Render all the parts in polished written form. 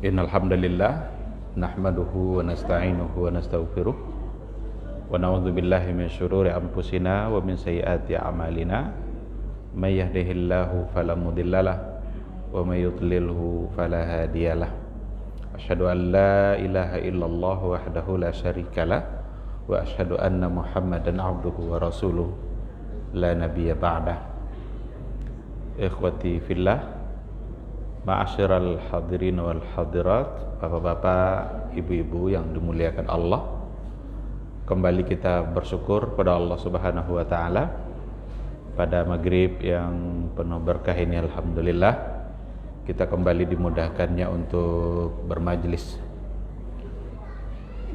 Innal hamdalillah nahmaduhu wa nasta'inuhu wa nastaghfiruh wa na'udzu billahi min syururi anfusina wa min sayyiati a'malina may yahdihillahu fala mudhillalah wa may yudlilhu fala hadiyalah. Asyhadu an la ilaha illallah wahdahu la syarikalah wa asyhadu anna Muhammadan abduhu wa rasuluh la nabiyya ba'dah. Ikhwati fillah, ma'asyiral hadirin wal hadirat, bapak-bapak, ibu-ibu yang dimuliakan Allah. Kembali kita bersyukur pada Allah Subhanahu wa taala pada maghrib yang penuh berkah ini. Alhamdulillah kita kembali dimudahkannya untuk bermajlis.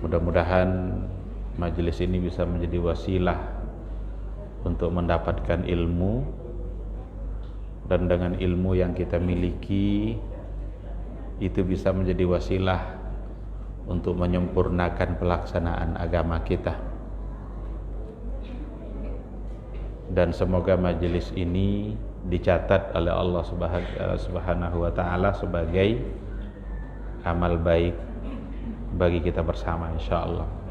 Mudah-mudahan majlis ini bisa menjadi wasilah untuk mendapatkan ilmu, dan dengan ilmu yang kita miliki itu bisa menjadi wasilah untuk menyempurnakan pelaksanaan agama kita. Dan semoga majelis ini dicatat oleh Allah Subhanahu wa taala sebagai amal baik bagi kita bersama, insyaallah.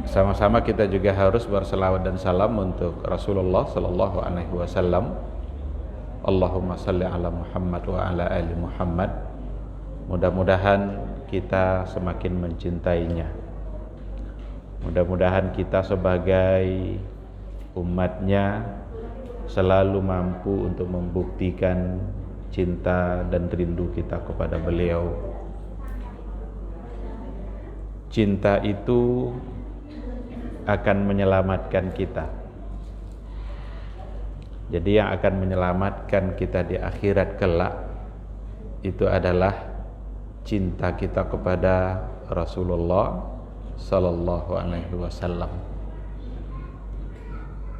Sama-sama kita juga harus berselawat dan salam untuk Rasulullah sallallahu alaihi wasallam. Allahumma shalli ala Muhammad wa ala ali Muhammad. Mudah-mudahan kita semakin mencintainya. Mudah-mudahan kita sebagai umatnya selalu mampu untuk membuktikan cinta dan rindu kita kepada beliau. Cinta itu akan menyelamatkan kita. Jadi yang akan menyelamatkan kita di akhirat kelak itu adalah cinta kita kepada Rasulullah sallallahu alaihi wasallam.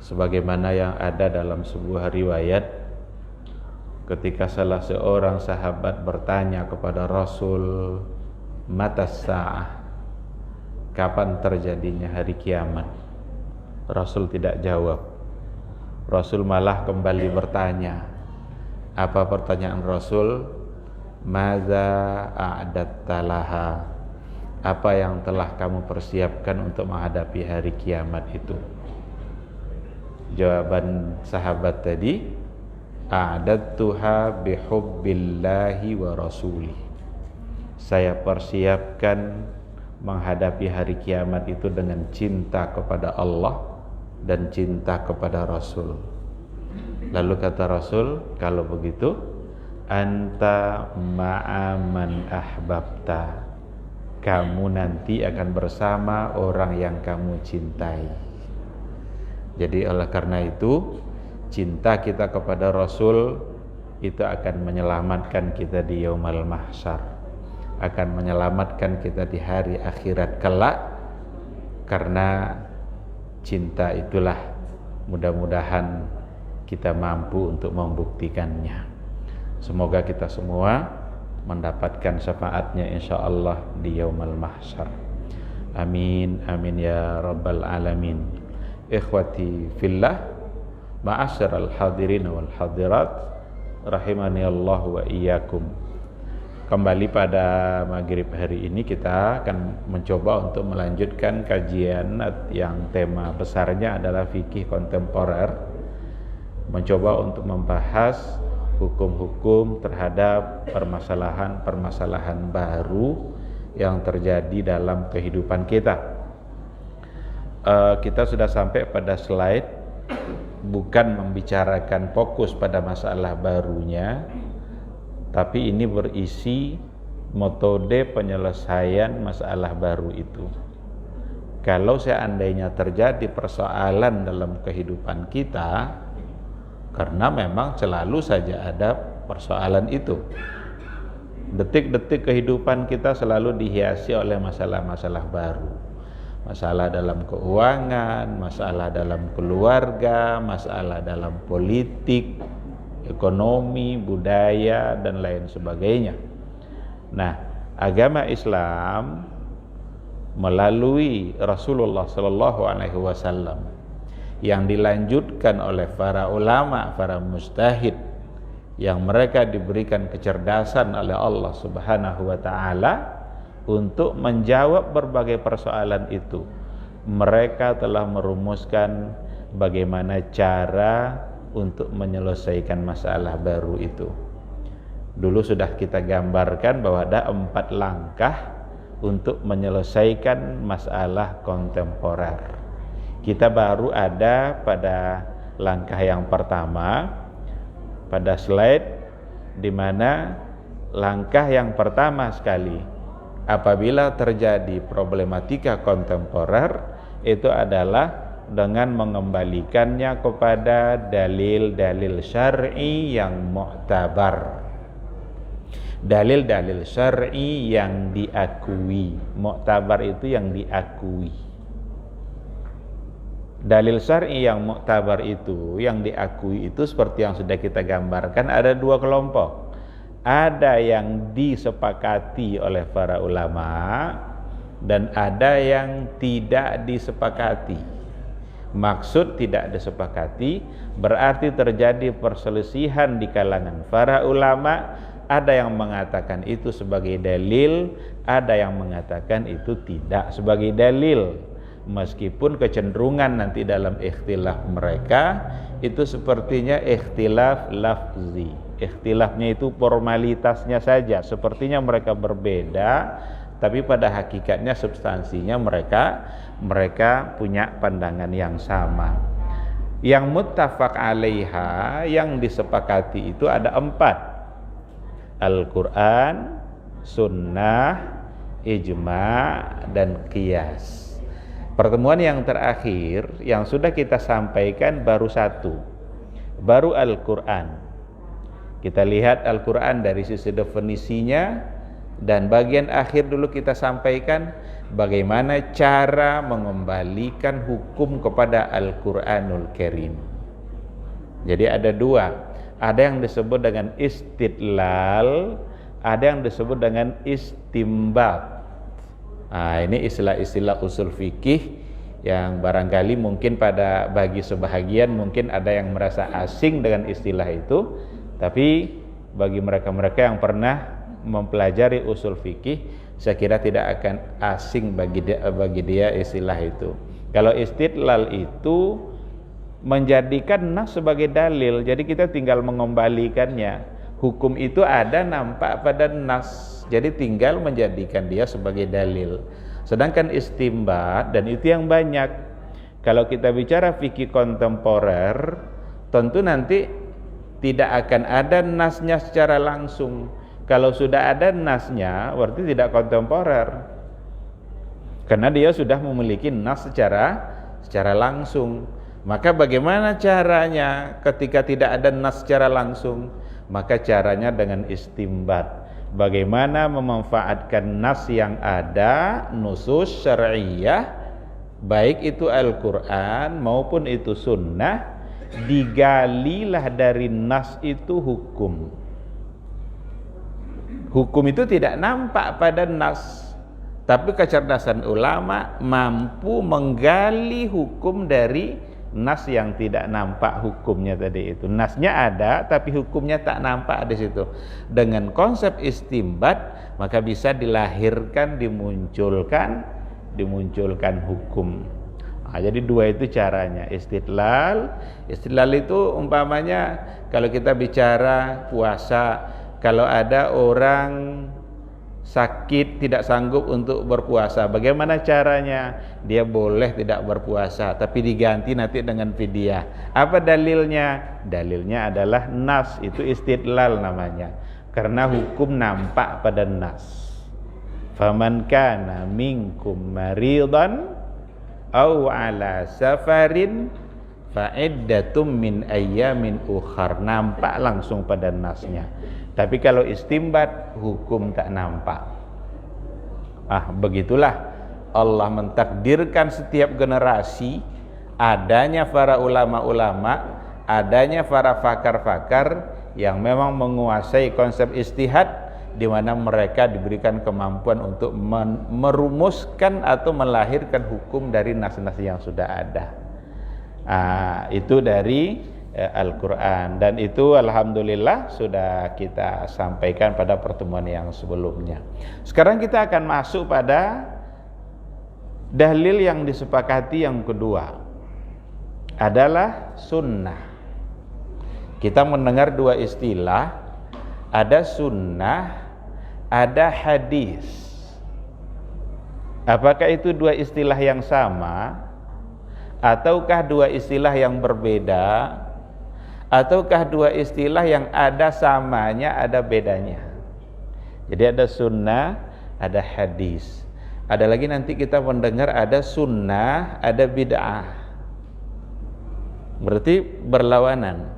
Sebagaimana yang ada dalam sebuah riwayat, ketika salah seorang sahabat bertanya kepada Rasul, "Matas sa'ah?" Kapan terjadinya hari kiamat? Rasul tidak jawab. Rasul malah kembali bertanya. Apa pertanyaan Rasul? Madza a'datta laha? Apa yang telah kamu persiapkan untuk menghadapi hari kiamat itu? Jawaban sahabat tadi, a'dattuha bihubbillahi wa rasulih. Saya persiapkan menghadapi hari kiamat itu dengan cinta kepada Allah dan cinta kepada Rasul. Lalu kata Rasul, kalau begitu anta ma'aman ahbabta, kamu nanti akan bersama orang yang kamu cintai. Jadi oleh karena itu, cinta kita kepada Rasul itu akan menyelamatkan kita di yaumul mahsyar, akan menyelamatkan kita di hari akhirat kelak. Karena cinta itulah mudah-mudahan kita mampu untuk membuktikannya. Semoga kita semua mendapatkan syafaatnya insyaallah di yaumul mahsyar. Amin amin ya rabbal alamin. Ikhwati fillah, ma'asyiral hadirin wal hadirat, rahimani Allah wa iyyakum. Kembali pada maghrib hari ini kita akan mencoba untuk melanjutkan kajian yang tema besarnya adalah fikih kontemporer, mencoba untuk membahas hukum-hukum terhadap permasalahan-permasalahan baru yang terjadi dalam kehidupan kita. Kita sudah sampai pada slide bukan membicarakan fokus pada masalah barunya, tapi ini berisi metode penyelesaian masalah baru itu. Kalau seandainya terjadi persoalan dalam kehidupan kita, karena memang selalu saja ada persoalan itu. Detik-detik kehidupan kita selalu dihiasi oleh masalah-masalah baru. Masalah dalam keuangan, masalah dalam keluarga, masalah dalam politik, ekonomi, budaya, dan lain sebagainya. Nah, agama Islam melalui Rasulullah sallallahu alaihi wasallam yang dilanjutkan oleh para ulama, para mujtahid yang mereka diberikan kecerdasan oleh Allah Subhanahu wa taala untuk menjawab berbagai persoalan itu. Mereka telah merumuskan bagaimana cara untuk menyelesaikan masalah baru itu. Dulu sudah kita gambarkan bahwa ada 4 langkah untuk menyelesaikan masalah kontemporer. Kita baru ada pada langkah yang pertama pada slide, di mana langkah yang pertama sekali apabila terjadi problematika kontemporer itu adalah dengan mengembalikannya kepada dalil-dalil syar'i yang mu'tabar, dalil-dalil syar'i yang diakui. Mu'tabar itu yang diakui. Dalil syar'i yang mu'tabar itu, yang diakui itu seperti yang sudah kita gambarkan, ada 2 kelompok. Ada yang disepakati oleh para ulama dan ada yang tidak disepakati. Maksud tidak disepakati berarti terjadi perselisihan di kalangan para ulama. Ada yang mengatakan itu sebagai dalil, ada yang mengatakan itu tidak sebagai dalil. Meskipun kecenderungan nanti dalam ikhtilaf mereka itu sepertinya ikhtilaf lafzi. Ikhtilafnya itu formalitasnya saja, sepertinya mereka berbeda, tapi pada hakikatnya substansinya mereka punya pandangan yang sama. Yang muttafaq alaiha, yang disepakati itu ada 4: Al-Quran, Sunnah, Ijma' dan Qiyas. Pertemuan yang terakhir yang sudah kita sampaikan baru 1, baru Al-Quran. Kita lihat Al-Quran dari sisi definisinya, dan bagian akhir dulu kita sampaikan bagaimana cara mengembalikan hukum kepada Al-Quranul Karim. Jadi ada 2, ada yang disebut dengan istidlal, ada yang disebut dengan istimbat. Nah, ini istilah-istilah usul fikih yang barangkali mungkin bagi sebahagian mungkin ada yang merasa asing dengan istilah itu, tapi bagi mereka-mereka yang pernah mempelajari usul fikih, saya kira tidak akan asing bagi dia istilah itu. Kalau istidlal itu menjadikan nas sebagai dalil, jadi kita tinggal mengembalikannya. Hukum itu ada nampak pada nas, jadi tinggal menjadikan dia sebagai dalil. Sedangkan istimbat, dan itu yang banyak. Kalau kita bicara fikih kontemporer, tentu nanti tidak akan ada nasnya secara langsung. Kalau sudah ada nasnya, berarti tidak kontemporer, karena dia sudah memiliki nas secara langsung. Maka bagaimana caranya ketika tidak ada nas secara langsung? Maka caranya dengan istimbat. Bagaimana memanfaatkan nas yang ada, nusus syar'iyah, baik itu Al-Quran maupun itu sunnah, digalilah dari nas itu hukum. Hukum itu tidak nampak pada nas, tapi kecerdasan ulama mampu menggali hukum dari nas yang tidak nampak hukumnya tadi itu. Nasnya ada tapi hukumnya tak nampak di situ. Dengan konsep istimbat maka bisa dilahirkan, dimunculkan hukum. Nah, jadi 2 itu caranya. Istidlal itu umpamanya kalau kita bicara puasa, kalau ada orang sakit tidak sanggup untuk berpuasa, bagaimana caranya? Dia boleh tidak berpuasa tapi diganti nanti dengan fidyah. Apa dalilnya? Dalilnya adalah nas, itu istidlal namanya, karena hukum nampak pada nas. Faman kana minkum maridan aw ala safarin fa iddatum min ayyamin ukhar, nampak langsung pada nasnya. Tapi kalau istimbat, hukum tak nampak. Begitulah Allah mentakdirkan setiap generasi adanya para ulama-ulama, adanya para pakar-pakar yang memang menguasai konsep ijtihad, di mana mereka diberikan kemampuan untuk merumuskan atau melahirkan hukum dari nas-nas yang sudah ada. Itu dari Al-Quran, dan itu alhamdulillah sudah kita sampaikan pada pertemuan yang sebelumnya. Sekarang kita akan masuk pada dalil yang disepakati yang kedua, adalah sunnah. Kita mendengar dua istilah, ada sunnah, ada hadis. Apakah itu dua istilah yang sama, ataukah dua istilah yang berbeda, ataukah dua istilah yang ada samanya, ada bedanya? Jadi ada sunnah, ada hadis. Ada lagi nanti kita mendengar ada sunnah, ada bid'ah. Berarti berlawanan.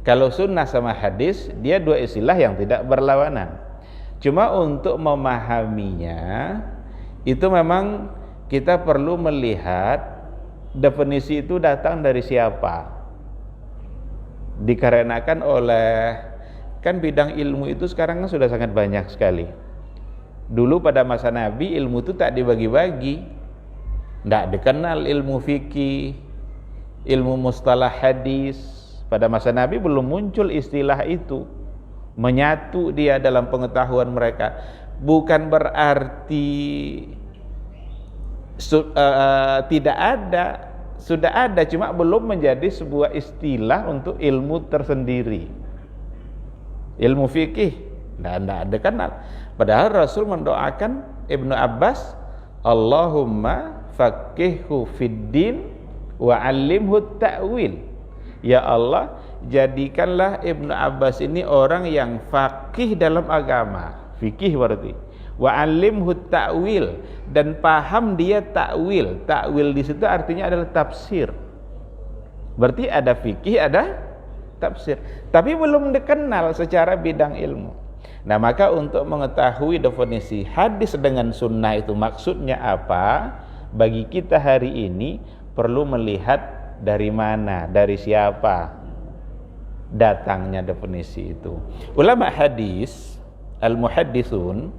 Kalau sunnah sama hadis, dia dua istilah yang tidak berlawanan. Cuma untuk memahaminya, itu memang kita perlu melihat definisi itu datang dari siapa. Dikarenakan oleh, kan bidang ilmu itu sekarang kan sudah sangat banyak sekali. Dulu pada masa Nabi ilmu itu tak dibagi-bagi, tidak dikenal ilmu fikih, ilmu mustalah hadis. Pada masa Nabi belum muncul istilah itu, menyatu dia dalam pengetahuan mereka. Bukan berarti tidak ada, sudah ada, cuma belum menjadi sebuah istilah untuk ilmu tersendiri. Ilmu fikih tidak ada kenal. Padahal Rasul mendoakan Ibnu Abbas, Allahumma faqihhu fid din wa 'allimhu ta'wil. Ya Allah, jadikanlah Ibnu Abbas ini orang yang faqih dalam agama, fikih berarti. Wa 'allimhu ta'wil, dan paham dia ta'wil. Ta'wil di situ artinya adalah tafsir. Berarti ada fikih, ada tafsir. Tapi belum dikenal secara bidang ilmu. Nah, maka untuk mengetahui definisi hadis dengan sunnah itu maksudnya apa, bagi kita hari ini perlu melihat dari mana, dari siapa datangnya definisi itu. Ulama hadis, al-muhadditsun,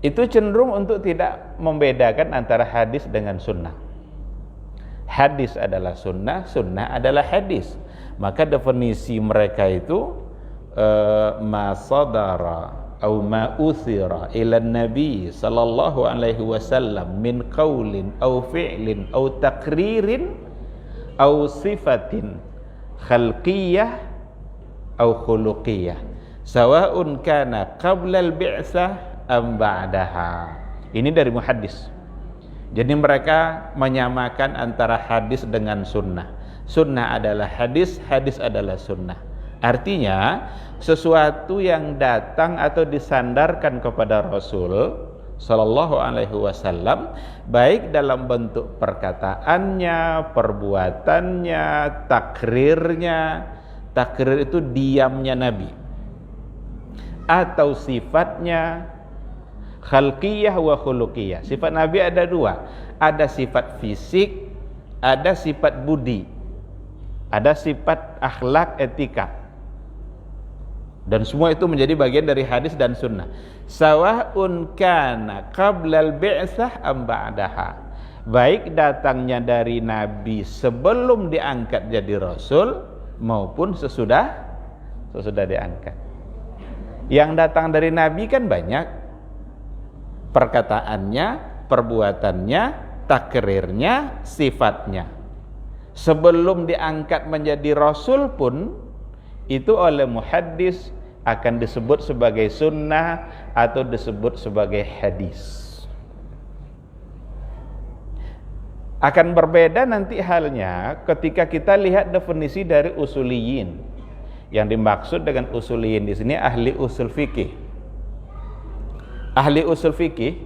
itu cenderung untuk tidak membedakan antara hadis dengan sunnah. Hadis adalah sunnah, sunnah adalah hadis. Maka definisi mereka itu ma sadara atau ma uthira ila nabi sallallahu alaihi wasallam min qaulin aw fi'lin aw taqririn aw sifatin khalqiyah aw khuluqiyah sawa'un kana qabla al-bi'tsah am ba'daha. Ini dari muhaddis. Jadi mereka menyamakan antara hadis dengan sunnah. Sunnah adalah hadis, hadis adalah sunnah. Artinya sesuatu yang datang atau disandarkan kepada Rasul sallallahu alaihi wasallam, baik dalam bentuk perkataannya, perbuatannya, takrirnya. Takrir itu diamnya Nabi, atau sifatnya, khalqiyah wa khuluqiyah. Sifat Nabi ada dua, ada sifat fisik, ada sifat budi, ada sifat akhlak, etika. Dan semua itu menjadi bagian dari hadis dan sunnah. Sawa'un kana qablal bi'tsah am ba'daha. Baik datangnya dari Nabi sebelum diangkat jadi Rasul maupun sesudah diangkat. Yang datang dari Nabi kan banyak, perkataannya, perbuatannya, takrirnya, sifatnya. Sebelum diangkat menjadi Rasul pun itu oleh muhaddis akan disebut sebagai sunnah atau disebut sebagai hadis. Akan berbeda nanti halnya ketika kita lihat definisi dari usuliyin. Yang dimaksud dengan usuliyin di sini ahli usul fikih. Ahli usul fikih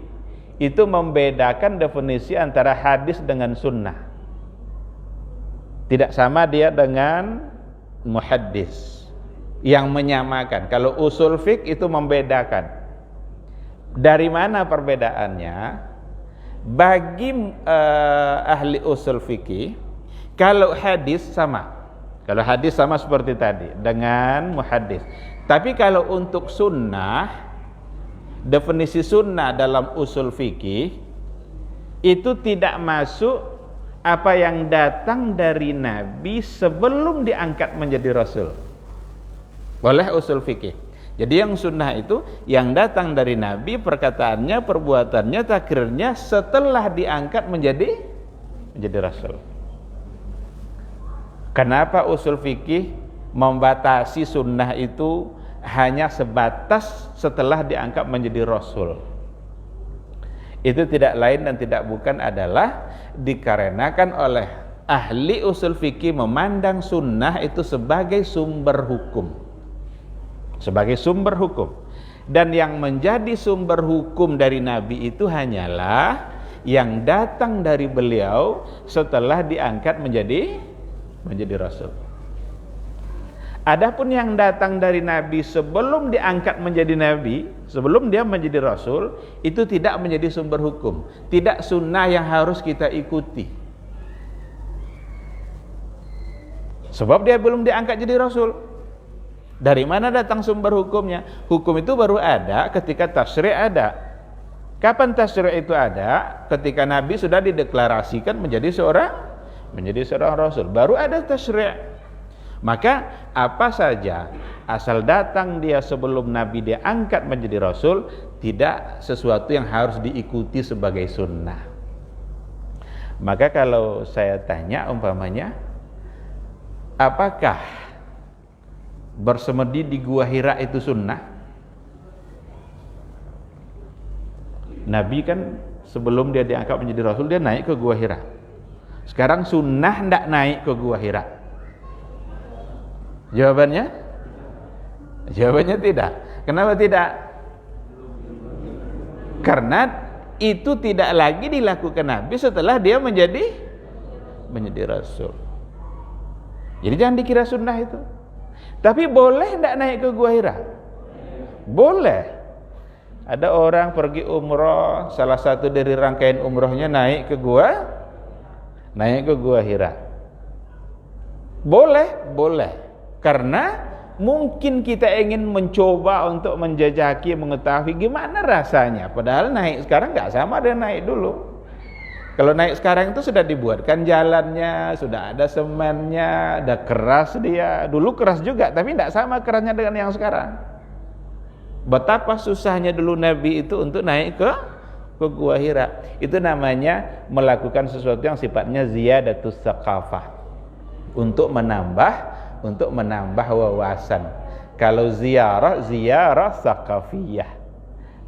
itu membedakan definisi antara hadis dengan sunnah. Tidak sama dia dengan muhaddis yang menyamakan. Kalau usul fiqh itu membedakan. Dari mana perbedaannya? Bagi ahli usul fikih, kalau hadis sama. Kalau hadis sama seperti tadi dengan muhaddis. Tapi kalau untuk sunnah, definisi sunnah dalam usul fikih itu tidak masuk apa yang datang dari Nabi sebelum diangkat menjadi Rasul. Boleh usul fikih. Jadi yang sunnah itu yang datang dari Nabi, perkataannya, perbuatannya, takrirnya setelah diangkat menjadi Rasul. Kenapa usul fikih membatasi sunnah itu hanya sebatas setelah diangkat menjadi Rasul? Itu tidak lain dan tidak bukan adalah dikarenakan oleh ahli usul fikih memandang sunnah itu sebagai sumber hukum. Sebagai sumber hukum. Dan yang menjadi sumber hukum dari Nabi itu hanyalah yang datang dari beliau setelah diangkat menjadi Rasul. Adapun yang datang dari Nabi sebelum diangkat menjadi Nabi, sebelum dia menjadi Rasul, itu tidak menjadi sumber hukum, tidak sunnah yang harus kita ikuti. Sebab dia belum diangkat jadi Rasul. Dari mana datang sumber hukumnya? Hukum itu baru ada ketika tasyri' ada. Kapan tasyri' itu ada? Ketika Nabi sudah dideklarasikan menjadi seorang Rasul, baru ada tasyri'. Maka apa saja asal datang dia sebelum Nabi diangkat menjadi Rasul, tidak sesuatu yang harus diikuti sebagai sunnah. Maka kalau saya tanya umpamanya, apakah bersemedi di Gua Hira itu sunnah? Nabi kan sebelum dia diangkat menjadi Rasul, dia naik ke Gua Hira. Sekarang sunnah tidak naik ke Gua Hira? Jawabannya tidak. Kenapa tidak? Karena itu tidak lagi dilakukan Nabi setelah dia menjadi Rasul. Jadi jangan dikira sunnah itu. Tapi boleh tidak naik ke Gua Hira? Boleh. Ada orang pergi umroh, salah satu dari rangkaian umrohnya naik ke Gua Hira. Boleh. Karena mungkin kita ingin mencoba untuk menjajaki, mengetahui gimana rasanya. Padahal naik sekarang nggak sama dengan naik dulu. Kalau naik sekarang itu sudah dibuatkan jalannya, sudah ada semennya, ada keras dia. Dulu keras juga, tapi tidak sama kerasnya dengan yang sekarang. Betapa susahnya dulu Nabi itu untuk naik ke Gua Hira. Itu namanya melakukan sesuatu yang sifatnya ziyadatus tsaqafah. Untuk menambah wawasan. Kalau ziarah tsaqafiyah.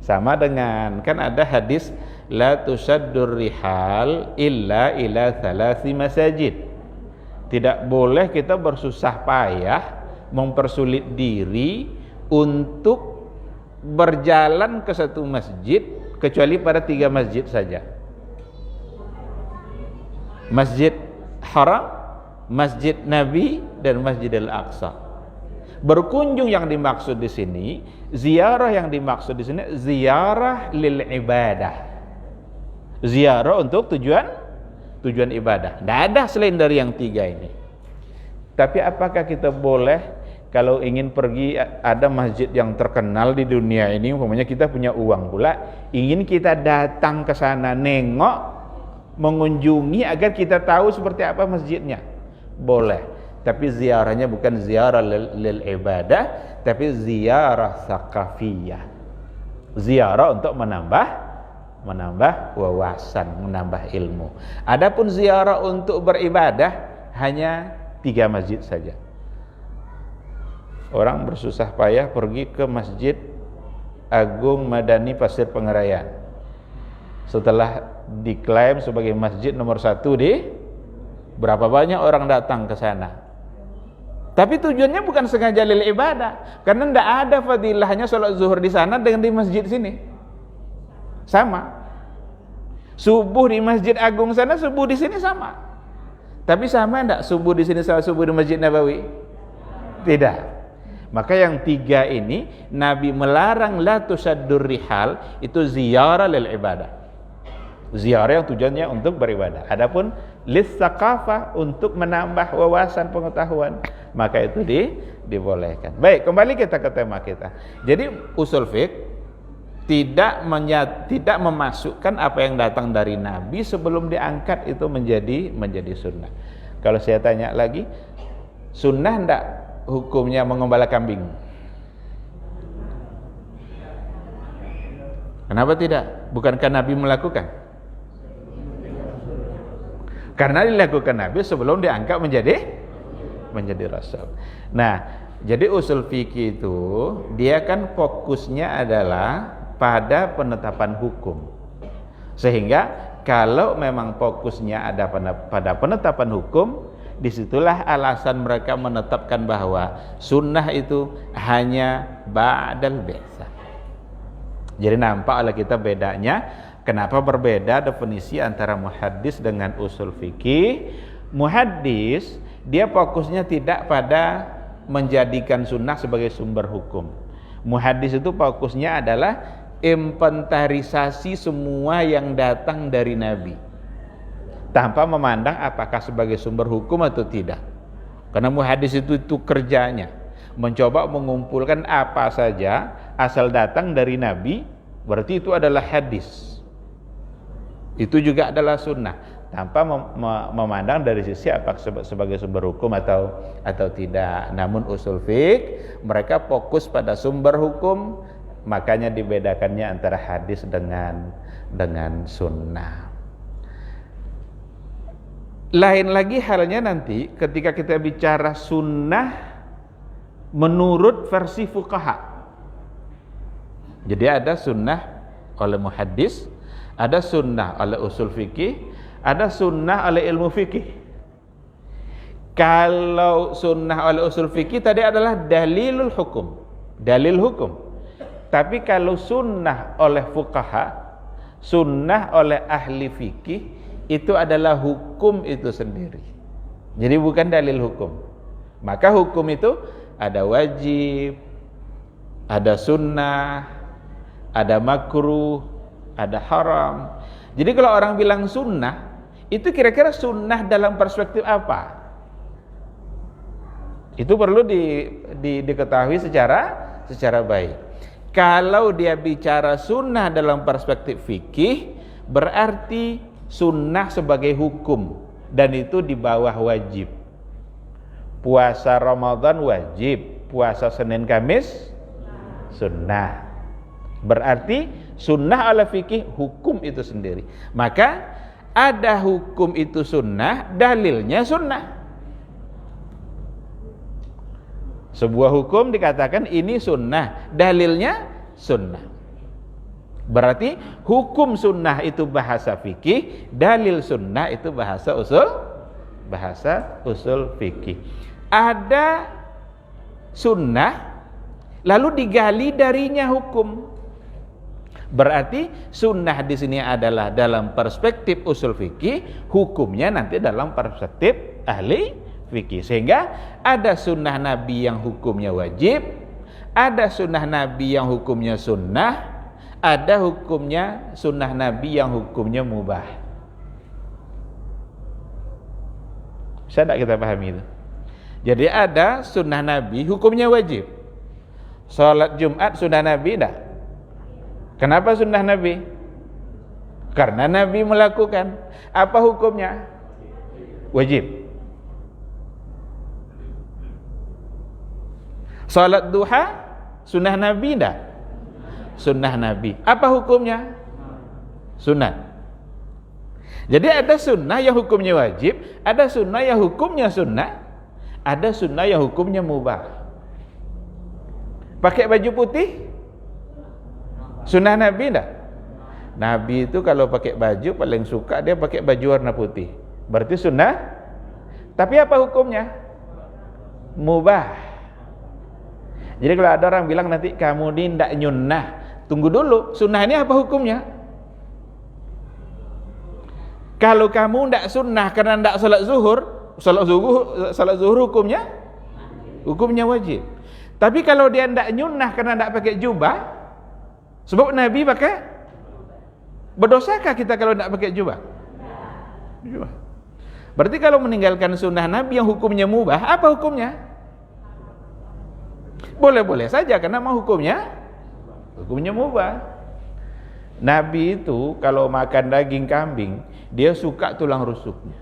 Sama dengan, kan ada hadis la tusaddur rihal illa ila 3 masajid. Tidak boleh kita bersusah payah mempersulit diri untuk berjalan ke satu masjid kecuali pada 3 masjid saja. Masjid Haram, Masjid Nabi, dan Masjidil Aqsa. Berkunjung yang dimaksud di sini, ziarah yang dimaksud di sini ziarah lil ibadah. Ziarah untuk tujuan ibadah. Tidak ada selain dari yang 3 ini. Tapi apakah kita boleh kalau ingin pergi, ada masjid yang terkenal di dunia ini, umpamanya kita punya uang pula, ingin kita datang ke sana nengok, mengunjungi agar kita tahu seperti apa masjidnya? Boleh. Tapi ziarahnya bukan ziarah lil ibadah, tapi ziarah tsaqafiyah. Ziarah untuk menambah wawasan, menambah ilmu. Adapun ziarah untuk beribadah hanya 3 masjid saja. Orang bersusah payah pergi ke Masjid Agung Madani Pasir Pengerayaan. Setelah diklaim sebagai masjid nomor 1 di, berapa banyak orang datang ke sana. Tapi tujuannya bukan sengaja lil ibadah, karena tidak ada fadilahnya sholat zuhur di sana dengan di masjid sini. Sama. Subuh di Masjid Agung sana, subuh di sini sama. Tapi sama tidak subuh di sini sama subuh di Masjid Nabawi? Tidak. Maka yang 3 ini Nabi melarang la tusaddur rihal, itu ziarah lil ibadah. Ziarah yang tujuannya untuk beribadah. Adapun lis tsaqafah, untuk menambah wawasan pengetahuan, maka itu dibolehkan. Baik, kembali kita ke tema kita. Jadi usul fiqh tidak memasukkan apa yang datang dari Nabi sebelum diangkat itu menjadi sunnah. Kalau saya tanya lagi, sunnah enggak hukumnya mengembala kambing? Kenapa tidak? Bukankah Nabi melakukan? Karena dilakukan Nabi sebelum diangkat menjadi rasul. Nah, jadi usul fikih itu dia kan fokusnya adalah pada penetapan hukum. Sehingga kalau memang fokusnya ada pada penetapan hukum, disitulah alasan mereka menetapkan bahwa sunnah itu hanya ba'dal bi'tsah. Jadi nampak oleh kita bedanya. Kenapa berbeda definisi antara muhaddis dengan usul fikih? Muhaddis dia fokusnya tidak pada menjadikan sunnah sebagai sumber hukum. Muhaddis itu fokusnya adalah inventarisasi semua yang datang dari Nabi, tanpa memandang apakah sebagai sumber hukum atau tidak. Karena muhaddis itu kerjanya mencoba mengumpulkan apa saja asal datang dari Nabi, berarti itu adalah hadis. Itu juga adalah sunnah, tanpa memandang dari sisi apakah sebagai sumber hukum atau tidak. Namun usul fiqh mereka fokus pada sumber hukum, makanya dibedakannya antara hadis dengan sunnah. Lain lagi halnya nanti ketika kita bicara sunnah menurut versi fuqaha. Jadi ada sunnah oleh muhaddis, ada sunnah oleh usul fikih, ada sunnah oleh ilmu fikih. Kalau sunnah oleh usul fikih tadi adalah dalilul hukum, dalil hukum. Tapi kalau sunnah oleh fuqaha, sunnah oleh ahli fikih, itu adalah hukum itu sendiri. Jadi bukan dalil hukum. Maka hukum itu ada wajib, ada sunnah, ada makruh, ada haram. Jadi kalau orang bilang sunnah, itu kira-kira sunnah dalam perspektif apa? Itu perlu diketahui secara baik. Kalau dia bicara sunnah dalam perspektif fikih, berarti sunnah sebagai hukum, dan itu di bawah wajib. Puasa Ramadan wajib, puasa Senin Kamis sunnah. Berarti sunnah ala fikih hukum itu sendiri. Maka ada hukum itu sunnah, dalilnya sunnah. Sebuah hukum dikatakan ini sunnah, dalilnya sunnah. Berarti hukum sunnah itu bahasa fikih, dalil sunnah itu bahasa usul fikih. Ada sunnah lalu digali darinya hukum. Berarti sunnah di sini adalah dalam perspektif usul fikih, hukumnya nanti dalam perspektif ahli fikih. Sehingga ada sunnah Nabi yang hukumnya wajib, ada sunnah Nabi yang hukumnya sunnah, ada hukumnya sunnah Nabi yang hukumnya mubah. Bisa tidak kita pahami itu? Jadi ada sunnah Nabi hukumnya wajib. Salat Jumat sunnah Nabi tidak? Kenapa sunnah Nabi? Karena Nabi melakukan. Apa hukumnya? Wajib. Salat duha sunnah Nabi tidak? Sunnah Nabi. Apa hukumnya? Sunat. Jadi ada sunnah yang hukumnya wajib, ada sunnah yang hukumnya sunnah, ada sunnah yang hukumnya mubah. Pakai baju putih sunnah Nabi enggak? Nabi itu kalau pakai baju paling suka dia pakai baju warna putih. Berarti sunnah. Tapi apa hukumnya? Mubah. Jadi kalau ada orang bilang nanti kamu ini enggak nyunnah, tunggu dulu, sunnah ini apa hukumnya? Kalau kamu enggak sunnah karena enggak salat zuhur hukumnya wajib. Tapi kalau dia enggak nyunnah karena enggak pakai jubah, sebab Nabi pakai, berdosakah kita kalau tidak pakai jubah? Berarti kalau meninggalkan sunnah Nabi yang hukumnya mubah, apa hukumnya? Boleh-boleh saja karena mau hukumnya mubah. Nabi itu kalau makan daging kambing, dia suka tulang rusuknya.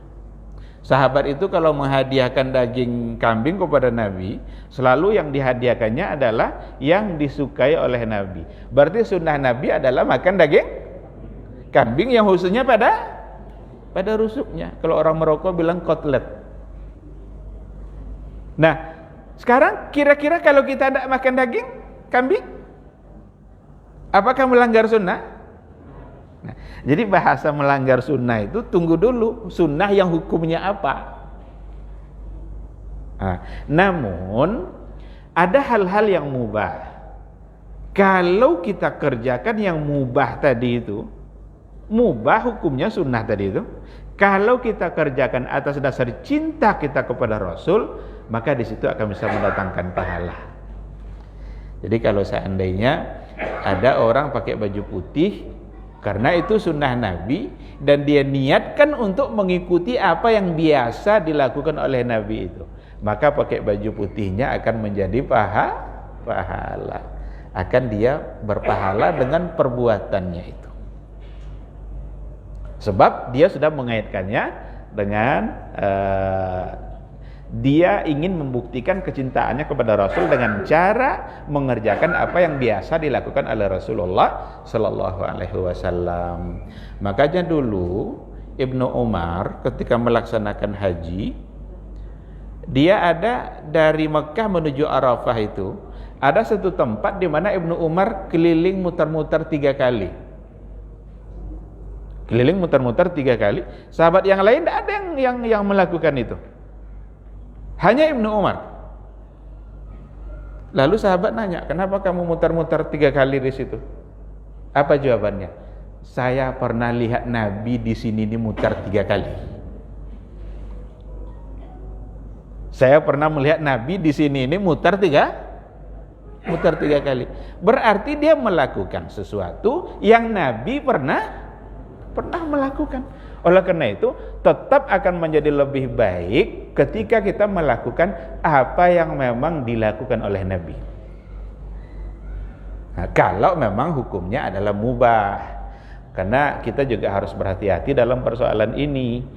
Sahabat itu kalau menghadiahkan daging kambing kepada Nabi, selalu yang dihadiahkannya adalah yang disukai oleh Nabi. Berarti sunnah Nabi adalah makan daging kambing yang khususnya pada rusuknya. Kalau orang merokok bilang kotlet. Nah, sekarang kira-kira kalau kita tidak makan daging kambing, apakah melanggar sunnah? Nah, jadi bahasa melanggar sunnah itu tunggu dulu sunnah yang hukumnya apa. Nah, namun ada hal-hal yang mubah. Kalau kita kerjakan yang mubah tadi itu, mubah hukumnya sunnah tadi itu. Kalau kita kerjakan atas dasar cinta kita kepada Rasul, maka di situ akan bisa mendatangkan pahala. Jadi kalau seandainya ada orang pakai baju putih karena itu sunnah Nabi dan dia niatkan untuk mengikuti apa yang biasa dilakukan oleh Nabi itu, maka pakai baju putihnya akan menjadi pahala. Akan dia berpahala dengan perbuatannya itu. Sebab dia sudah mengaitkannya dengan dia ingin membuktikan kecintaannya kepada Rasul dengan cara mengerjakan apa yang biasa dilakukan oleh Rasulullah Sallallahu Alaihi Wasallam. Makanya dulu Ibnu Umar ketika melaksanakan haji, dia ada dari Mekah menuju Arafah itu, ada satu tempat di mana Ibnu Umar keliling muter-muter 3 kali. Keliling muter-muter 3 kali. Sahabat yang lain tidak ada yang melakukan itu. Hanya Ibnu Umar. Lalu sahabat nanya, kenapa kamu muter-muter 3 kali di situ? Apa jawabannya? Saya pernah lihat Nabi di sini ini muter 3 kali. Saya pernah melihat Nabi di sini ini muter tiga kali. Berarti dia melakukan sesuatu yang Nabi pernah melakukan. Oleh karena itu, tetap akan menjadi lebih baik ketika kita melakukan apa yang memang dilakukan oleh Nabi. Nah, kalau memang hukumnya adalah mubah. Karena kita juga harus berhati-hati dalam persoalan ini.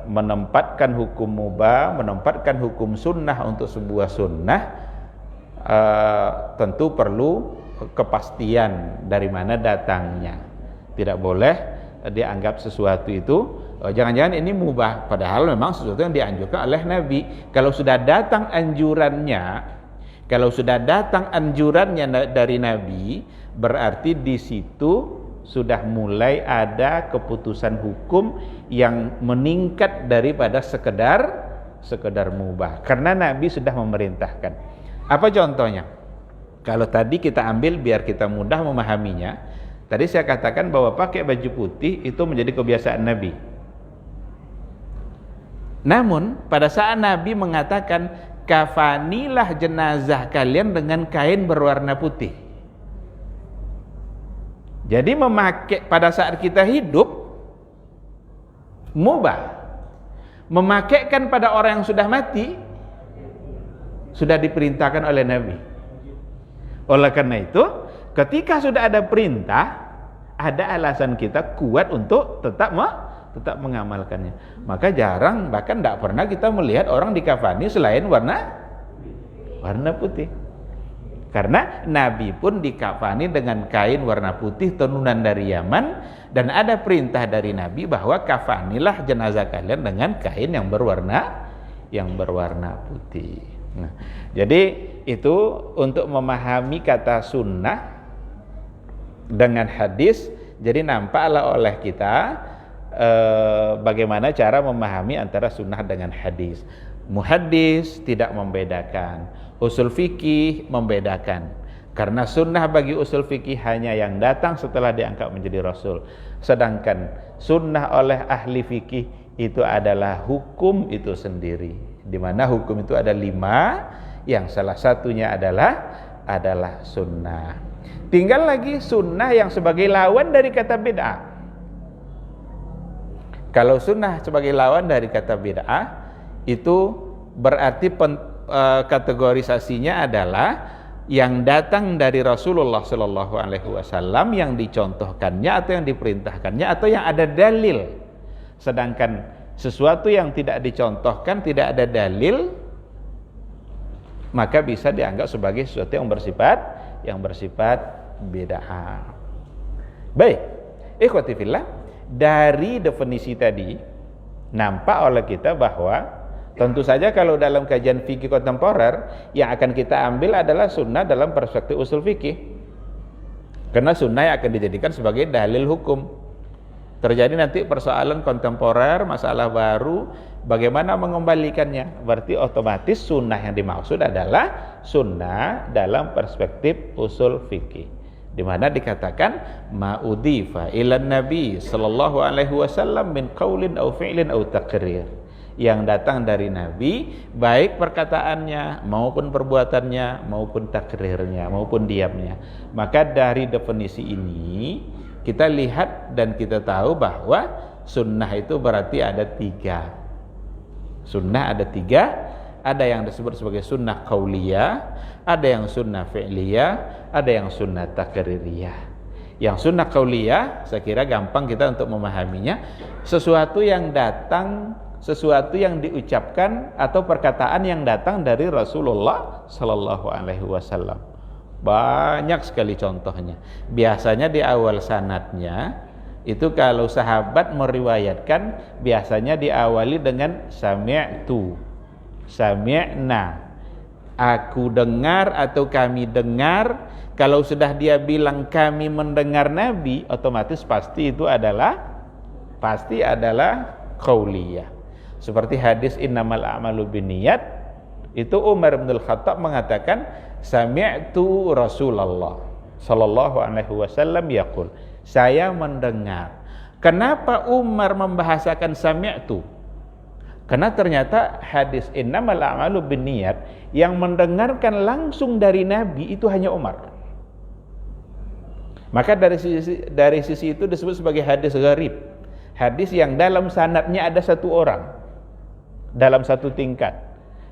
Menempatkan hukum mubah, menempatkan hukum sunnah untuk sebuah sunnah, tentu perlu kepastian dari mana datangnya. Tidak boleh dianggap sesuatu itu jangan-jangan ini mubah, padahal memang sesuatu yang dianjurkan oleh Nabi. Kalau sudah datang anjurannya dari Nabi, berarti di situ sudah mulai ada keputusan hukum yang meningkat daripada sekedar mubah, karena Nabi sudah memerintahkan. Apa contohnya? Kalau tadi kita ambil biar kita mudah memahaminya. Tadi saya katakan bahwa pakai baju putih itu menjadi kebiasaan Nabi. Namun pada saat Nabi mengatakan, kafanilah jenazah kalian dengan kain berwarna putih. Jadi memakai pada saat kita hidup mubah. Memakaikan pada orang yang sudah mati sudah diperintahkan oleh Nabi. Oleh karena itu, ketika sudah ada perintah, ada alasan kita kuat untuk tetap mengamalkannya. Maka jarang, bahkan tidak pernah kita melihat orang dikafani selain warna putih. Karena Nabi pun dikafani dengan kain warna putih tenunan dari Yaman, dan ada perintah dari Nabi bahwa kafanilah jenazah kalian dengan kain yang berwarna putih. Nah, jadi itu untuk memahami kata sunnah dengan hadis. Jadi nampaklah oleh kita bagaimana cara memahami antara sunnah dengan hadis. Muhaddis tidak membedakan, usul fikih membedakan. Karena sunnah bagi usul fikih hanya yang datang setelah diangkat menjadi rasul. Sedangkan sunnah oleh ahli fikih itu adalah hukum itu sendiri, di mana hukum itu ada 5, yang salah satunya adalah sunnah. Tinggal lagi sunnah yang sebagai lawan dari kata bid'ah. Kalau sunnah sebagai lawan dari kata bid'ah, itu berarti kategorisasinya adalah yang datang dari Rasulullah Sallallahu Alaihi Wasallam yang dicontohkannya atau yang diperintahkannya atau yang ada dalil. Sedangkan sesuatu yang tidak dicontohkan, tidak ada dalil, maka bisa dianggap sebagai sesuatu yang bersifat bid'ah. Baik, ikhwati fillah, dari definisi tadi nampak oleh kita bahwa tentu saja kalau dalam kajian fikih kontemporer yang akan kita ambil adalah sunnah dalam perspektif usul fikih, karena sunnah yang akan dijadikan sebagai dalil hukum. Terjadi nanti persoalan kontemporer, masalah baru, bagaimana mengembalikannya. Berarti otomatis sunnah yang dimaksud adalah sunnah dalam perspektif usul fikih, di mana dikatakan ma'udhifa ilan nabi sallallahu alaihi wasallam min qaulin au fi'lin au taqrir, yang datang dari Nabi, baik perkataannya maupun perbuatannya maupun takrirnya maupun diamnya. Maka dari definisi ini kita lihat dan kita tahu bahwa sunnah itu berarti ada tiga. Sunnah ada tiga. Ada yang disebut sebagai sunnah qauliyah, ada yang sunnah fi'liyah, ada yang sunnah takririyah. Yang sunnah qauliyah saya kira gampang kita untuk memahaminya, sesuatu yang datang, sesuatu yang diucapkan atau perkataan yang datang dari Rasulullah Sallallahu Alaihi Wasallam. Banyak sekali contohnya. Biasanya di awal sanadnya itu kalau sahabat meriwayatkan biasanya diawali dengan sami'tu, sami'na, aku dengar atau kami dengar. Kalau sudah dia bilang kami mendengar Nabi, otomatis pasti itu adalah qauliyah. Seperti hadis innamal a'malu binniyat, itu Umar bin Khattab mengatakan sami'tu Rasulullah sallallahu alaihi wasallam yaqul, saya mendengar. Kenapa Umar membahasakan sami'tu? Karena ternyata hadis innamal a'malu binniyat yang mendengarkan langsung dari Nabi itu hanya Umar. Maka dari sisi itu disebut sebagai hadis gharib, hadis yang dalam sanadnya ada satu orang dalam satu tingkat,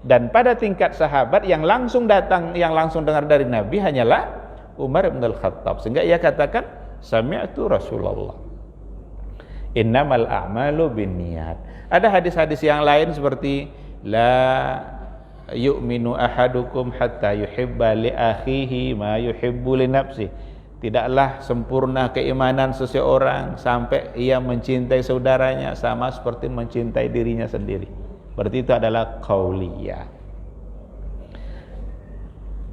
dan pada tingkat sahabat yang langsung datang, yang langsung dengar dari Nabi hanyalah Umar bin Khattab, sehingga ia katakan sami'tu Rasulullah. Innamal a'malu binniyat. Ada hadis-hadis yang lain seperti la yu'minu ahadukum hatta yuhibba li akhihi ma yuhibbu li nafsihi. Tidaklah sempurna keimanan seseorang sampai ia mencintai saudaranya sama seperti mencintai dirinya sendiri. Berarti itu adalah qauliyah.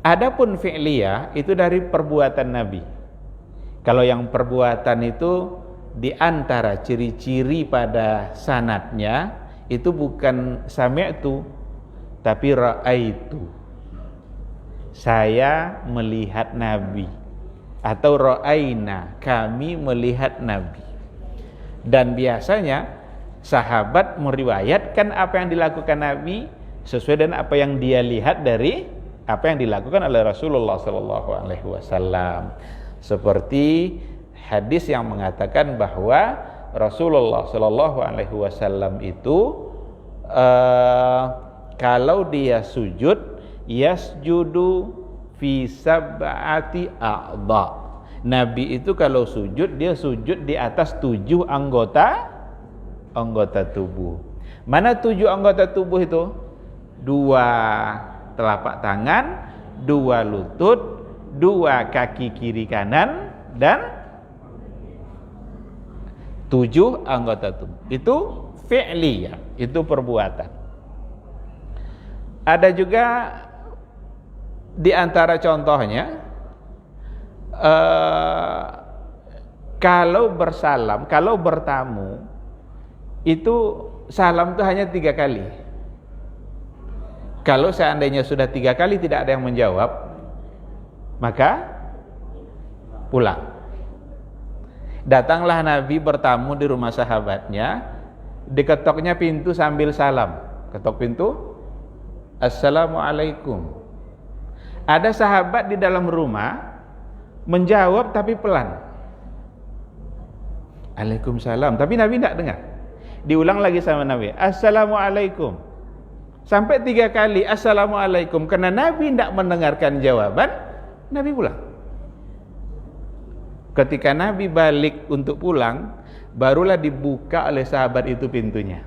Adapun fi'liyah itu dari perbuatan Nabi. Kalau yang perbuatan itu di antara ciri-ciri pada sanadnya itu bukan sami'tu tapi ra'aitu. Saya melihat Nabi, atau ra'aina, kami melihat Nabi. Dan biasanya sahabat meriwayatkan apa yang dilakukan Nabi sesuai dengan apa yang dia lihat dari apa yang dilakukan oleh Rasulullah sallallahu alaihi wasallam. Seperti hadis yang mengatakan bahwa Rasulullah sallallahu alaihi wasallam itu kalau dia sujud yasjudu fi sab'ati a'dha. Nabi itu kalau sujud dia sujud di atas 7 anggota tubuh. Mana 7 anggota tubuh itu? 2 telapak tangan, 2 lutut, 2 kaki kiri kanan, dan 7 anggota tubuh. Itu fi'liyah, itu perbuatan. Ada juga di antara contohnya kalau bersalam, kalau bertamu itu salam itu hanya 3 kali. Kalau seandainya sudah 3 kali tidak ada yang menjawab, maka pulang. Datanglah Nabi bertamu di rumah sahabatnya, diketoknya pintu sambil salam. Ketok pintu, Assalamualaikum. Ada sahabat di dalam rumah menjawab tapi pelan, Waalaikumsalam, tapi Nabi tidak dengar. Diulang lagi sama Nabi, Assalamualaikum. Sampai 3 kali Assalamualaikum, karena Nabi tidak mendengarkan jawaban, Nabi pulang. Ketika Nabi balik untuk pulang, barulah dibuka oleh sahabat itu pintunya.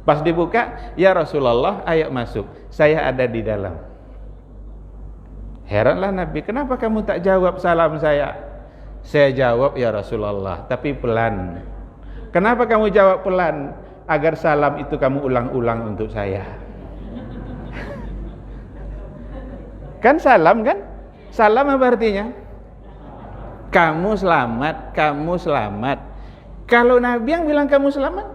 Pas dibuka, ya Rasulullah, ayo masuk, saya ada di dalam. Heranlah Nabi, kenapa kamu tak jawab salam saya? Saya jawab, ya Rasulullah, tapi pelan. Kenapa kamu jawab pelan? Agar salam itu kamu ulang-ulang untuk saya. Kan salam kan? Salam apa artinya? Kamu selamat, kamu selamat. Kalau Nabi yang bilang kamu selamat,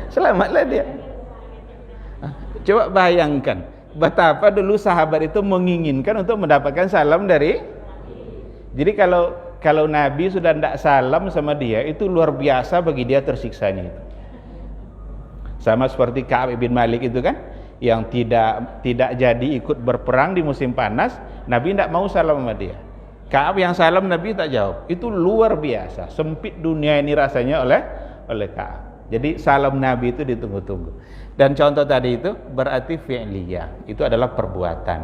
selamatlah dia. Coba bayangkan betapa dulu sahabat itu menginginkan untuk mendapatkan salam dari. Jadi kalau Nabi sudah tidak salam sama dia, itu luar biasa bagi dia tersiksanya itu. Sama seperti Ka'ab bin Malik itu kan, yang tidak jadi ikut berperang di musim panas, Nabi tidak mau salam sama dia. Ka'ab yang salam Nabi tak jawab. Itu luar biasa. Sempit dunia ini rasanya oleh Ka'ab. Jadi salam Nabi itu ditunggu-tunggu. Dan contoh tadi itu berarti fi'liyah. Itu adalah perbuatan.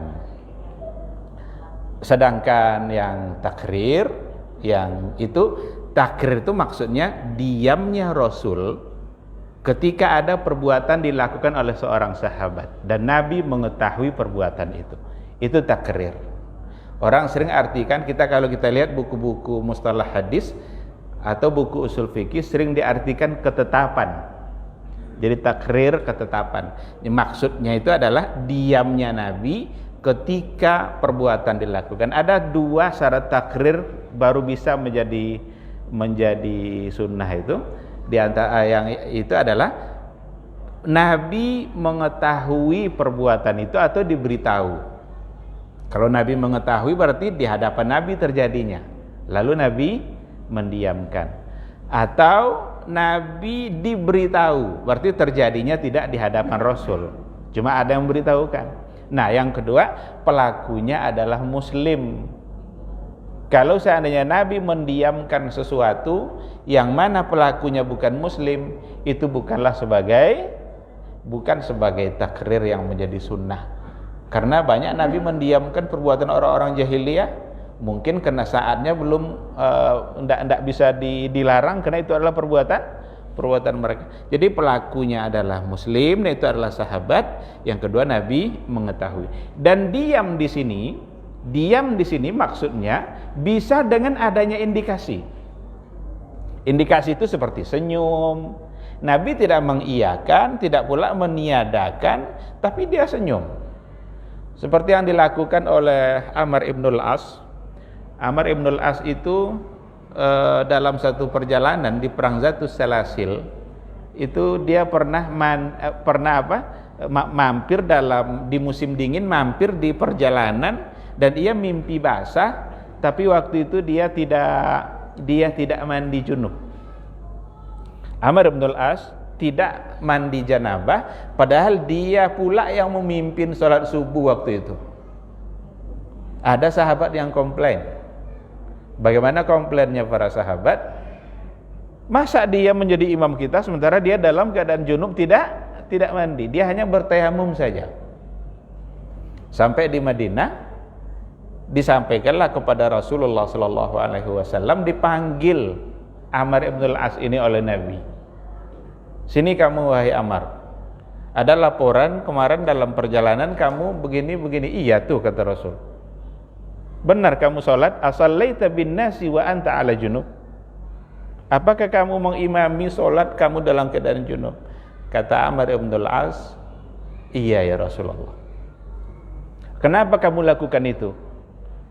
Sedangkan yang takrir, yang itu takrir itu maksudnya diamnya Rasul ketika ada perbuatan dilakukan oleh seorang sahabat dan Nabi mengetahui perbuatan itu takrir. Orang sering artikan, kalau kita lihat buku-buku mustalah hadis atau buku usul fikih sering diartikan ketetapan. Jadi takrir ketetapan. Maksudnya itu adalah diamnya Nabi ketika perbuatan dilakukan. Ada dua syarat takrir baru bisa menjadi sunnah itu. Di antara yang itu adalah Nabi mengetahui perbuatan itu atau diberitahu. Kalau Nabi mengetahui berarti di hadapan Nabi terjadinya, lalu Nabi mendiamkan. Atau Nabi diberitahu, berarti terjadinya tidak di hadapan Rasul, cuma ada yang memberitahukan. Nah, yang kedua, pelakunya adalah Muslim. Kalau seandainya Nabi mendiamkan sesuatu yang mana pelakunya bukan Muslim, itu bukan sebagai takrir yang menjadi sunnah. Karena banyak Nabi mendiamkan perbuatan orang-orang jahiliyah, mungkin karena saatnya belum tidak bisa dilarang, karena itu adalah perbuatan mereka. Jadi pelakunya adalah Muslim, dan itu adalah sahabat. Yang kedua, Nabi mengetahui. Dan diam di sini maksudnya bisa dengan adanya indikasi. Indikasi itu seperti senyum. Nabi tidak mengiyakan, tidak pula meniadakan, tapi dia senyum. Seperti yang dilakukan oleh Amr ibnul As. Amr ibnul As itu dalam satu perjalanan di perang Zatus Salasil, itu dia pernah mampir di musim dingin, mampir di perjalanan, dan ia mimpi basah, tapi waktu itu dia tidak mandi junub. Amr ibnul As tidak mandi janabah, padahal dia pula yang memimpin sholat subuh waktu itu. Ada sahabat yang komplain. Bagaimana komplainnya para sahabat? Masa dia menjadi imam kita sementara dia dalam keadaan junub, tidak mandi, dia hanya bertayamum saja. Sampai di Madinah, disampaikanlah kepada Rasulullah SAW, dipanggil Amr ibnul As ini oleh Nabi. Sini kamu wahai Amr, ada laporan kemarin dalam perjalanan kamu begini. Iya tuh, kata Rasul. Benar kamu sholat, asallaita bin nasi wa anta ala junub. Apakah kamu mengimami sholat kamu dalam keadaan junub? Kata Amr ibnul As, iya ya Rasulullah. Kenapa kamu lakukan itu?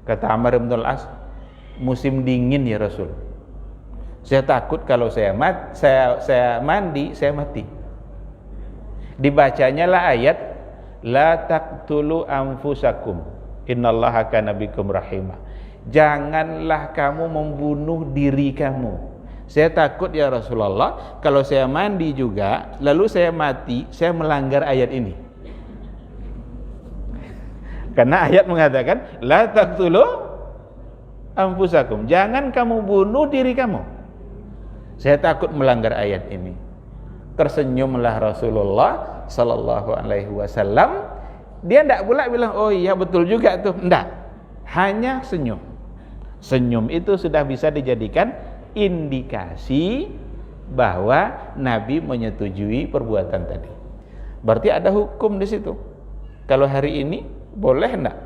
Kata Amr ibnul As, musim dingin ya Rasul. Saya takut kalau saya mandi, saya mati. Dibacanya lah ayat, la taqtulu anfusakum, innallaha kana bikum rahimah. Janganlah kamu membunuh diri kamu. Saya takut ya Rasulullah, kalau saya mandi juga, lalu saya mati, saya melanggar ayat ini. Karena ayat mengatakan, la taqtulu anfusakum, jangan kamu bunuh diri kamu. Saya takut melanggar ayat ini. Tersenyumlah Rasulullah sallallahu alaihi wasallam. Dia enggak pula bilang, oh iya betul juga tuh. Enggak. Hanya senyum. Senyum itu sudah bisa dijadikan indikasi bahwa Nabi menyetujui perbuatan tadi. Berarti ada hukum di situ. Kalau hari ini boleh enggak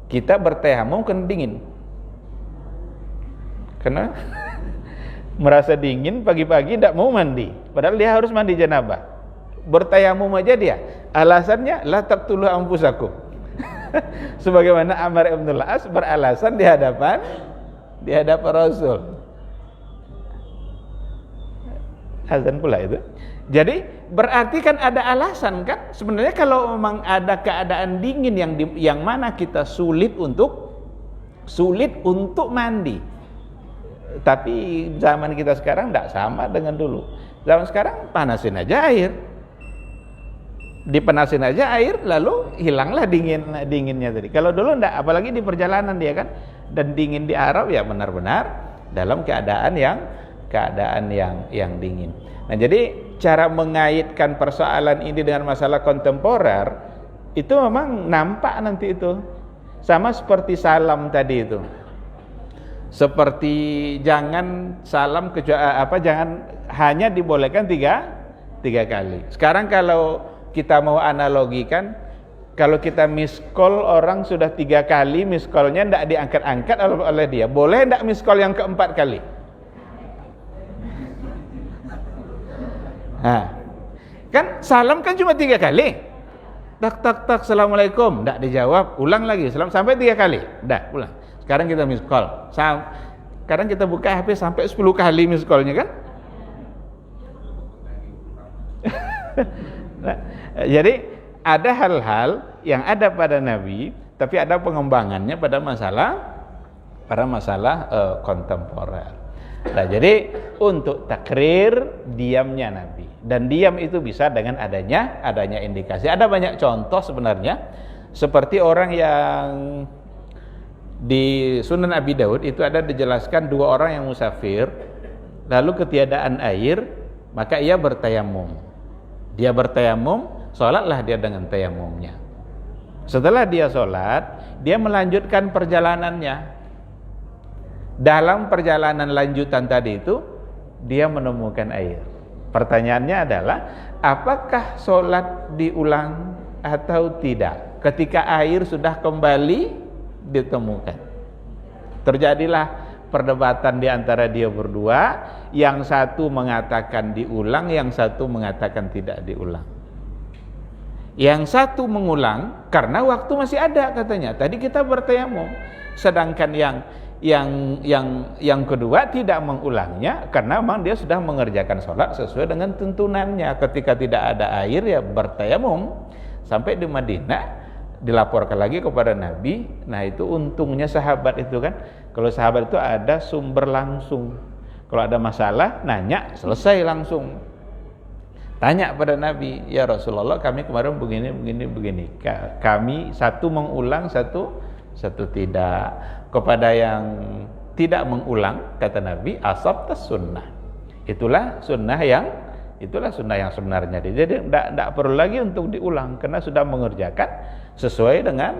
kita bertayamum kena dingin? Karena merasa dingin pagi-pagi enggak mau mandi, padahal dia harus mandi janabah. Bertayamum aja dia. Alasannya la taqtulu anfusakum. Sebagaimana Amr ibn al-As beralasan di hadapan Rasul. Azan pula itu. Jadi berarti kan ada alasan kan? Sebenarnya kalau memang ada keadaan dingin yang mana kita sulit untuk mandi. Tapi zaman kita sekarang tidak sama dengan dulu. Zaman sekarang panasin aja air. Dipanasin aja air lalu hilanglah dinginnya tadi. Kalau dulu enggak, apalagi di perjalanan dia kan, dan dingin di Arab ya benar-benar dalam keadaan yang dingin. Nah, jadi cara mengaitkan persoalan ini dengan masalah kontemporer itu memang nampak nanti itu. Sama seperti salam tadi itu. Seperti jangan salam jangan hanya dibolehkan tiga kali. Sekarang kalau kita mau analogikan, kalau kita miss call orang sudah 3 kali miss call-nya tidak diangkat-angkat oleh dia, boleh tidak miss call yang keempat kali? Nah, kan salam kan cuma 3 kali. Tak assalamualaikum, tidak dijawab, ulang lagi sampai 3 kali, dah ulang. Sekarang kita miss call, sekarang kita buka HP sampai 10 kali miss call-nya kan? Nah, jadi ada hal-hal yang ada pada Nabi, tapi ada pengembangannya pada masalah kontemporer. Nah, jadi untuk takrir diamnya Nabi, dan diam itu bisa dengan adanya indikasi. Ada banyak contoh sebenarnya, seperti orang yang di Sunan Abi Daud itu ada dijelaskan 2 orang yang musafir, lalu ketiadaan air, maka ia bertayamum. Dia bertayamum, sholatlah dia dengan tayamumnya. Setelah dia sholat, dia melanjutkan perjalanannya. Dalam perjalanan lanjutan tadi itu, dia menemukan air. Pertanyaannya adalah, apakah sholat diulang atau tidak? Ketika air sudah kembali ditemukan. Terjadilah perdebatan di antara dia berdua, yang satu mengatakan diulang, yang satu mengatakan tidak diulang. Yang satu mengulang karena waktu masih ada katanya. Tadi kita bertayamum. Sedangkan yang kedua tidak mengulangnya karena memang dia sudah mengerjakan sholat sesuai dengan tuntunannya. Ketika tidak ada air ya bertayamum. Sampai di Madinah dilaporkan lagi kepada Nabi. Nah, itu untungnya sahabat itu kan, kalau sahabat itu ada sumber langsung. Kalau ada masalah nanya, selesai langsung. Tanya pada Nabi, ya Rasulullah, kami kemarin begini. Kami satu mengulang, satu tidak. Kepada yang tidak mengulang, kata Nabi, asabtas sunnah. Itulah sunnah yang sebenarnya. Jadi tidak perlu lagi untuk diulang karena sudah mengerjakan sesuai dengan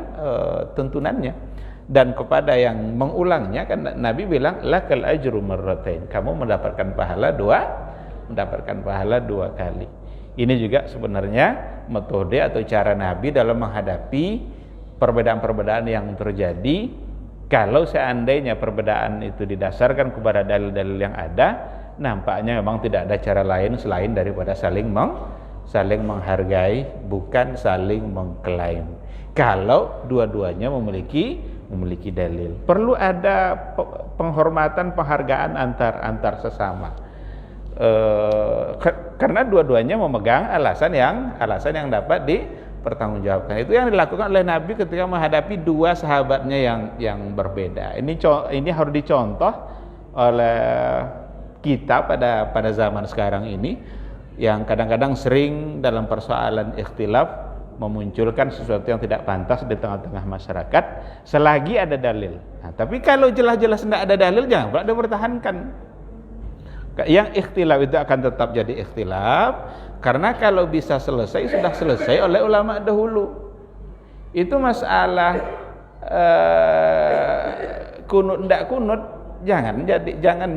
tuntunannya. Dan kepada yang mengulangnya kan Nabi bilang lakal ajru marratain, kamu mendapatkan pahala 2 kali. Ini juga sebenarnya metode atau cara Nabi dalam menghadapi perbedaan-perbedaan yang terjadi. Kalau seandainya perbedaan itu didasarkan kepada dalil-dalil yang ada, nampaknya memang tidak ada cara lain selain daripada saling menghargai, bukan saling mengklaim. Kalau dua-duanya memiliki dalil, perlu ada penghormatan, penghargaan antar sesama. Karena dua-duanya memegang alasan yang dapat dipertanggungjawabkan. Itu yang dilakukan oleh Nabi ketika menghadapi 2 sahabatnya yang berbeda. Ini harus dicontoh oleh kita pada zaman sekarang ini, yang kadang-kadang sering dalam persoalan ikhtilaf memunculkan sesuatu yang tidak pantas di tengah-tengah masyarakat selagi ada dalil. Nah, tapi kalau jelas-jelas tidak ada dalil, jangan pula dipertahankan. Yang ikhtilaf itu akan tetap jadi ikhtilaf, karena kalau bisa selesai, sudah selesai oleh ulama dahulu. Itu masalah kunut ndak kunut jangan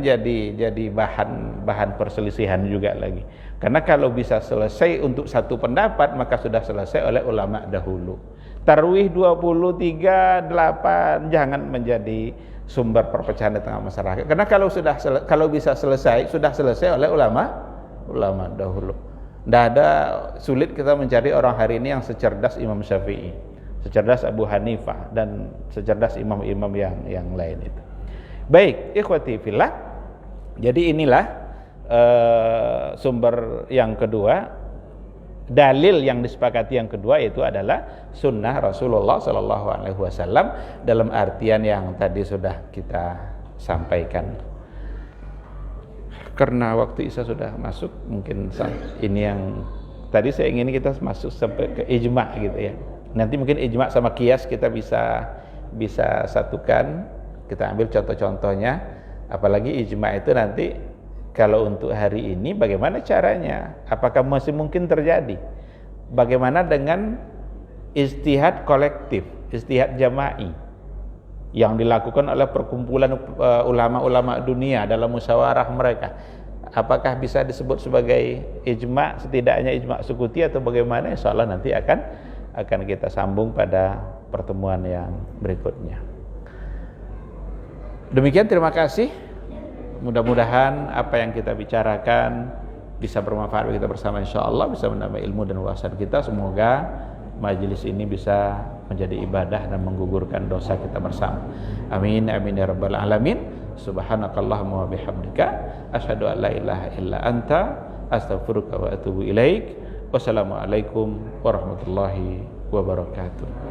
jadi bahan perselisihan juga lagi. Karena kalau bisa selesai untuk satu pendapat maka sudah selesai oleh ulama dahulu. Tarwih 23 8 jangan menjadi sumber perpecahan di tengah masyarakat. Karena kalau bisa sudah selesai oleh ulama dahulu. Tidak ada sulit kita mencari orang hari ini yang secerdas Imam Syafi'i, secerdas Abu Hanifah, dan secerdas imam-imam yang lain itu. Baik, ikhwati fillah. Jadi inilah sumber yang kedua, dalil yang disepakati yang kedua itu adalah sunnah Rasulullah SAW dalam artian yang tadi sudah kita sampaikan. Karena waktu Isya sudah masuk, mungkin ini yang tadi saya ingin kita masuk sampai ke ijma gitu ya. Nanti mungkin ijma sama qiyas kita bisa satukan. Kita ambil contoh-contohnya. Apalagi ijma itu nanti kalau untuk hari ini bagaimana caranya? Apakah masih mungkin terjadi? Bagaimana dengan ijtihad kolektif, ijtihad jama'i yang dilakukan oleh perkumpulan ulama-ulama dunia dalam musyawarah mereka? Apakah bisa disebut sebagai ijma, setidaknya ijma sukuti atau bagaimana? Insyaallah nanti akan kita sambung pada pertemuan yang berikutnya. Demikian, terima kasih. Mudah-mudahan apa yang kita bicarakan bisa bermanfaat bagi kita bersama, insyaallah bisa menambah ilmu dan wawasan kita. Semoga majelis ini bisa menjadi ibadah dan menggugurkan dosa kita bersama. Amin amin ya rabbal alamin. Subhanakallahumma wa bihamdika asyhadu an la ilaha illa anta astaghfiruka wa atubu ilaik. Wassalamualaikum warahmatullahi wabarakatuh.